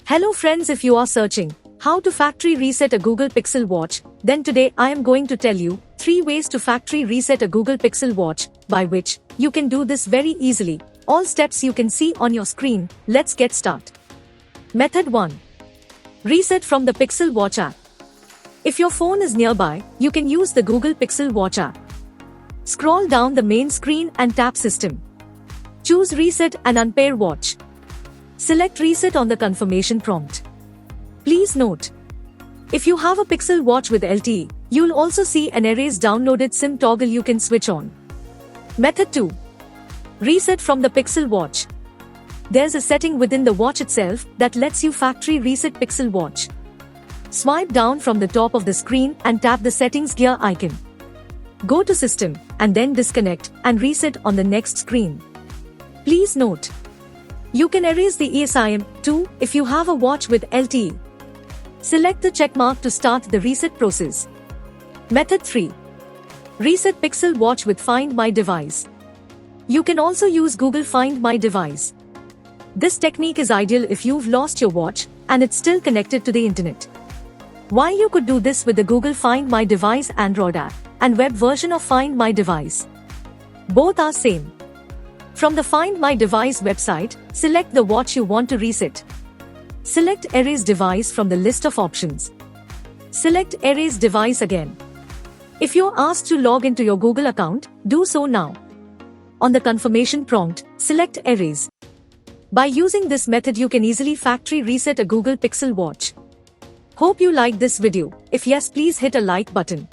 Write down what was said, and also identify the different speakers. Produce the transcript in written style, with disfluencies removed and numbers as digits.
Speaker 1: Hello friends, if you are searching how to factory reset a Google Pixel watch, then today I am going to tell you 3 ways to factory reset a Google Pixel watch, by which you can do this very easily. All steps you can see on your screen. Let's get started. Method 1. Reset from the Pixel Watch app. If your phone is nearby, you can use the Google Pixel Watch app. Scroll down the main screen and tap System. Choose Reset and Unpair Watch. Select Reset on the confirmation prompt. Please note, if you have a Pixel watch with LTE, you'll also see an Erase Downloaded SIM toggle you can switch on. Method 2. Reset from the Pixel watch. There's a setting within the watch itself that lets you factory reset Pixel watch. Swipe down from the top of the screen and tap the settings gear icon. Go to System and then disconnect and reset on the next screen. Please note, you can erase the eSIM too if you have a watch with LTE. Select the checkmark to start the reset process. Method 3. Reset Pixel watch with Find My device. You can also use Google Find My device. This technique is ideal if you've lost your watch and it's still connected to the internet. While you could do this with the Google Find My device Android app and web version of Find My device. Both are same. From the Find My device website, select the watch you want to reset. Select Erase device from the list of options. Select Erase device again. If you're asked to log into your Google account, do so now. On the confirmation prompt, select Erase. By using this method, you can easily factory reset a Google Pixel watch. Hope you liked this video. If yes, please hit a like button.